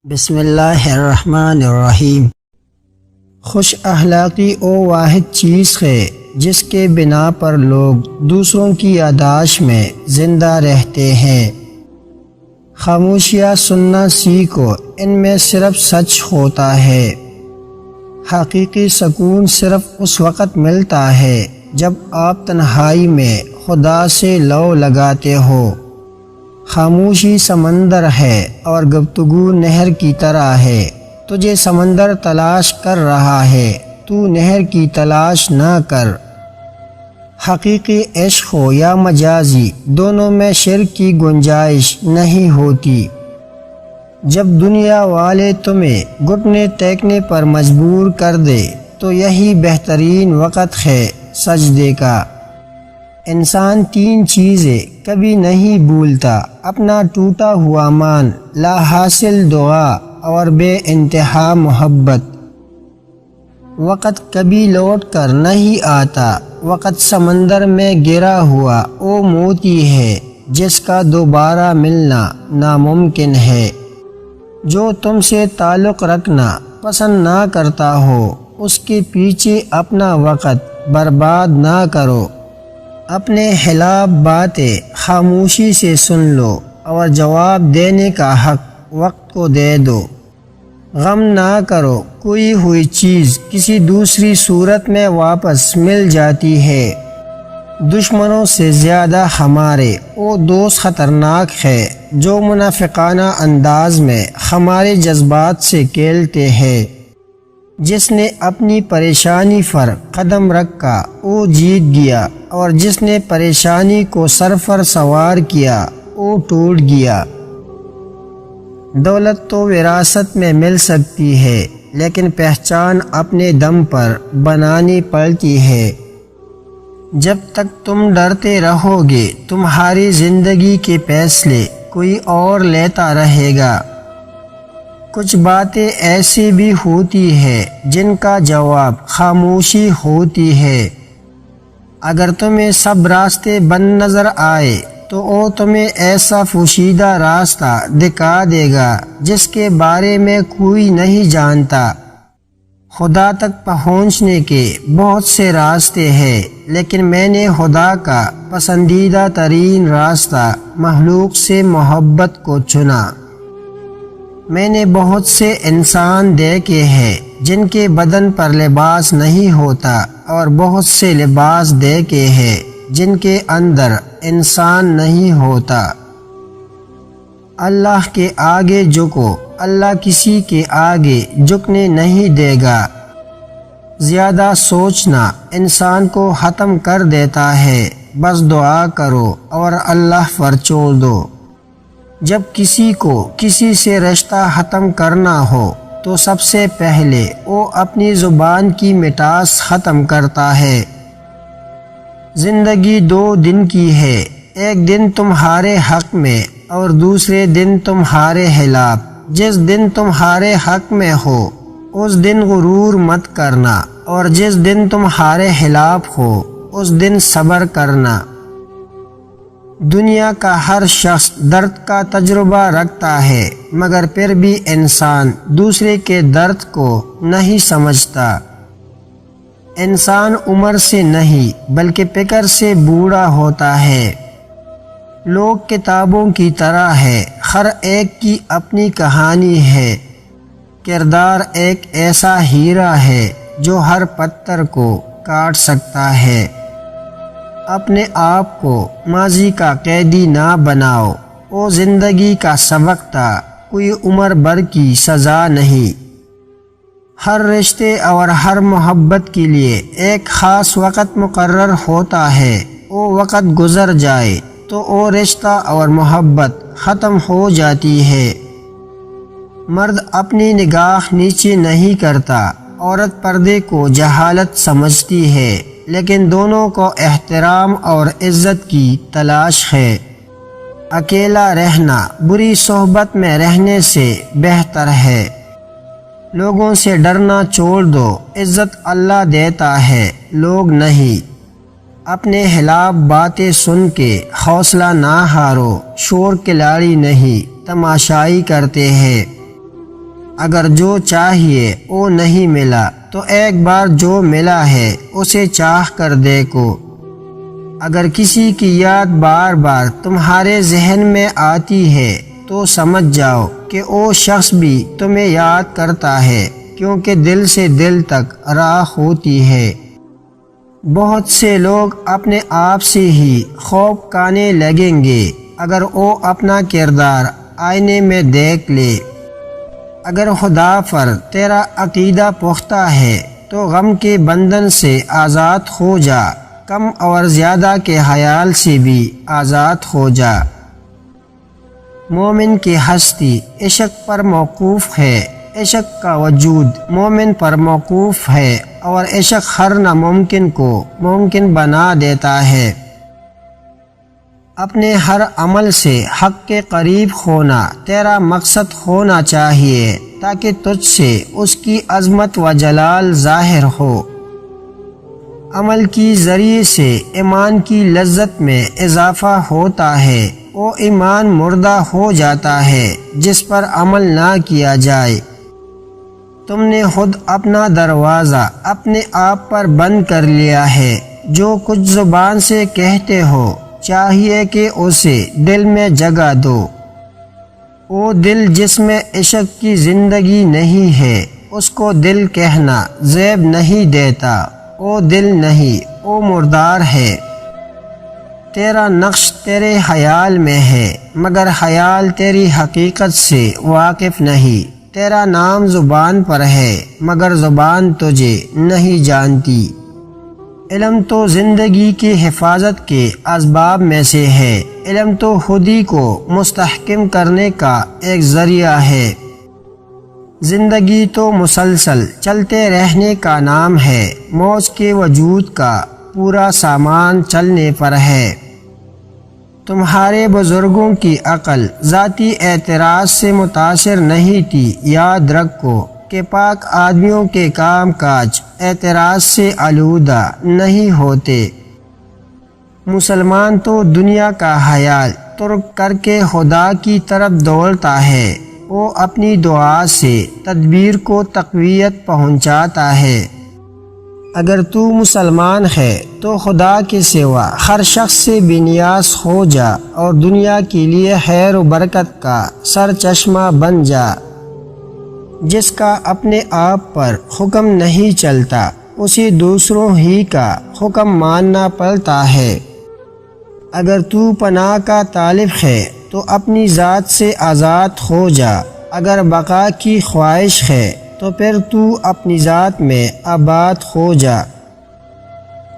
بسم اللہ الرحمن الرحیم۔ خوش اخلاقی وہ واحد چیز ہے جس کے بنا پر لوگ دوسروں کی یاداشت میں زندہ رہتے ہیں۔ خاموشیاں سننا سیکھو، ان میں صرف سچ ہوتا ہے۔ حقیقی سکون صرف اس وقت ملتا ہے جب آپ تنہائی میں خدا سے لو لگاتے ہو۔ خاموشی سمندر ہے اور گفتگو نہر کی طرح ہے۔ تجھے سمندر تلاش کر رہا ہے، تو نہر کی تلاش نہ کر۔ حقیقی عشق ہو یا مجازی، دونوں میں شرک کی گنجائش نہیں ہوتی۔ جب دنیا والے تمہیں گھٹنے ٹیکنے پر مجبور کر دے تو یہی بہترین وقت ہے سجدے کا۔ انسان تین چیزیں کبھی نہیں بھولتا: اپنا ٹوٹا ہوا مان، لا حاصل دعا اور بے انتہا محبت۔ وقت کبھی لوٹ کر نہیں آتا، وقت سمندر میں گرا ہوا وہ موتی ہے جس کا دوبارہ ملنا ناممکن ہے۔ جو تم سے تعلق رکھنا پسند نہ کرتا ہو اس کے پیچھے اپنا وقت برباد نہ کرو۔ اپنے خلاف باتیں خاموشی سے سن لو اور جواب دینے کا حق وقت کو دے دو۔ غم نہ کرو، کوئی ہوئی چیز کسی دوسری صورت میں واپس مل جاتی ہے۔ دشمنوں سے زیادہ ہمارے وہ دوست خطرناک ہے جو منافقانہ انداز میں ہمارے جذبات سے کھیلتے ہیں۔ جس نے اپنی پریشانی پر قدم رکھا وہ جیت گیا، اور جس نے پریشانی کو سر پر سوار کیا وہ ٹوٹ گیا۔ دولت تو وراثت میں مل سکتی ہے، لیکن پہچان اپنے دم پر بنانی پڑتی ہے۔ جب تک تم ڈرتے رہو گے تمہاری زندگی کے فیصلے کوئی اور لیتا رہے گا۔ کچھ باتیں ایسی بھی ہوتی ہے جن کا جواب خاموشی ہوتی ہے۔ اگر تمہیں سب راستے بند نظر آئے تو وہ تمہیں ایسا پوشیدہ راستہ دکھا دے گا جس کے بارے میں کوئی نہیں جانتا۔ خدا تک پہنچنے کے بہت سے راستے ہیں، لیکن میں نے خدا کا پسندیدہ ترین راستہ مخلوق سے محبت کو چنا۔ میں نے بہت سے انسان دیکھے ہیں جن کے بدن پر لباس نہیں ہوتا، اور بہت سے لباس دیکھے ہیں جن کے اندر انسان نہیں ہوتا۔ اللہ کے آگے جھکو، اللہ کسی کے آگے جھکنے نہیں دے گا۔ زیادہ سوچنا انسان کو ختم کر دیتا ہے، بس دعا کرو اور اللہ پر چھوڑ دو۔ جب کسی کو کسی سے رشتہ ختم کرنا ہو تو سب سے پہلے وہ اپنی زبان کی مٹاس ختم کرتا ہے۔ زندگی 2 دن کی ہے، ایک دن تمہارے حق میں اور دوسرے دن تمہارے خلاف۔ جس دن تمہارے حق میں ہو اس دن غرور مت کرنا، اور جس دن تمہارے خلاف ہو اس دن صبر کرنا۔ دنیا کا ہر شخص درد کا تجربہ رکھتا ہے، مگر پھر بھی انسان دوسرے کے درد کو نہیں سمجھتا۔ انسان عمر سے نہیں بلکہ فکر سے بوڑھا ہوتا ہے۔ لوگ کتابوں کی طرح ہے، ہر ایک کی اپنی کہانی ہے۔ کردار ایک ایسا ہیرا ہے جو ہر پتھر کو کاٹ سکتا ہے۔ اپنے آپ کو ماضی کا قیدی نہ بناؤ، وہ زندگی کا سبق تھا، کوئی عمر بھر کی سزا نہیں۔ ہر رشتے اور ہر محبت کے لیے ایک خاص وقت مقرر ہوتا ہے۔ وہ وقت گزر جائے تو وہ رشتہ اور محبت ختم ہو جاتی ہے۔ مرد اپنی نگاہ نیچے نہیں کرتا، عورت پردے کو جہالت سمجھتی ہے، لیکن دونوں کو احترام اور عزت کی تلاش ہے۔ اکیلا رہنا بری صحبت میں رہنے سے بہتر ہے۔ لوگوں سے ڈرنا چھوڑ دو، عزت اللہ دیتا ہے، لوگ نہیں۔ اپنے خلاف باتیں سن کے حوصلہ نہ ہارو، شور کھلاڑی نہیں تماشائی کرتے ہیں۔ اگر جو چاہیے وہ نہیں ملا تو ایک بار جو ملا ہے اسے چاہ کر دیکھو۔ اگر کسی کی یاد بار بار تمہارے ذہن میں آتی ہے تو سمجھ جاؤ کہ وہ شخص بھی تمہیں یاد کرتا ہے، کیونکہ دل سے دل تک راہ ہوتی ہے۔ بہت سے لوگ اپنے آپ سے ہی خوف کھانے لگیں گے اگر وہ اپنا کردار آئینے میں دیکھ لے۔ اگر خدا پر تیرا عقیدہ پختہ ہے تو غم کے بندھن سے آزاد ہو جا، کم اور زیادہ کے خیال سے بھی آزاد ہو جا۔ مومن کی ہستی عشق پر موقوف ہے، عشق کا وجود مومن پر موقوف ہے، اور عشق ہر ناممکن کو ممکن بنا دیتا ہے۔ اپنے ہر عمل سے حق کے قریب ہونا تیرا مقصد ہونا چاہیے، تاکہ تجھ سے اس کی عظمت و جلال ظاہر ہو۔ عمل کی ذریعے سے ایمان کی لذت میں اضافہ ہوتا ہے۔ وہ ایمان مردہ ہو جاتا ہے جس پر عمل نہ کیا جائے۔ تم نے خود اپنا دروازہ اپنے آپ پر بند کر لیا ہے۔ جو کچھ زبان سے کہتے ہو چاہیے کہ اسے دل میں جگہ دو۔ وہ دل جس میں عشق کی زندگی نہیں ہے، اس کو دل کہنا زیب نہیں دیتا۔ وہ دل نہیں، وہ مردار ہے۔ تیرا نقش تیرے خیال میں ہے، مگر خیال تیری حقیقت سے واقف نہیں۔ تیرا نام زبان پر ہے، مگر زبان تجھے نہیں جانتی۔ علم تو زندگی کی حفاظت کے اسباب میں سے ہے۔ علم تو خودی کو مستحکم کرنے کا ایک ذریعہ ہے۔ زندگی تو مسلسل چلتے رہنے کا نام ہے۔ موج کے وجود کا پورا سامان چلنے پر ہے۔ تمہارے بزرگوں کی عقل ذاتی اعتراض سے متاثر نہیں تھی۔ یاد رکھو کہ پاک آدمیوں کے کام کاج اعتراض سے آلودہ نہیں ہوتے۔ مسلمان تو دنیا کا خیال ترک کر کے خدا کی طرف دوڑتا ہے۔ وہ اپنی دعا سے تدبیر کو تقویت پہنچاتا ہے۔ اگر تو مسلمان ہے تو خدا کے سوا ہر شخص سے بے نیاز ہو جا اور دنیا کے لیے خیر و برکت کا سر چشمہ بن جا۔ جس کا اپنے آپ پر حکم نہیں چلتا، اسے دوسروں ہی کا حکم ماننا پڑتا ہے۔ اگر تو پناہ کا طالب ہے تو اپنی ذات سے آزاد ہو جا۔ اگر بقا کی خواہش ہے تو پھر تو اپنی ذات میں آباد ہو جا۔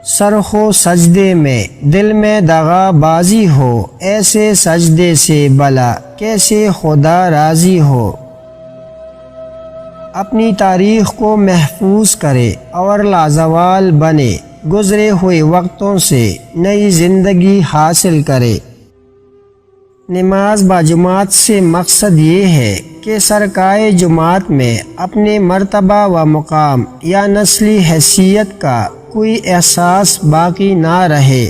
سر ہو سجدے میں دل میں دغا بازی ہو، ایسے سجدے سے بلا کیسے خدا راضی ہو۔ اپنی تاریخ کو محفوظ کرے اور لازوال بنے، گزرے ہوئے وقتوں سے نئی زندگی حاصل کرے۔ نماز باجماعت سے مقصد یہ ہے کہ سرکائے جماعت میں اپنے مرتبہ و مقام یا نسلی حیثیت کا کوئی احساس باقی نہ رہے۔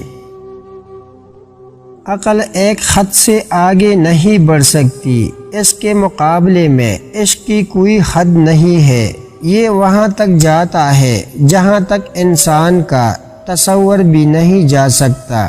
عقل ایک حد سے آگے نہیں بڑھ سکتی، اس کے مقابلے میں عشق کی کوئی حد نہیں ہے۔ یہ وہاں تک جاتا ہے جہاں تک انسان کا تصور بھی نہیں جا سکتا۔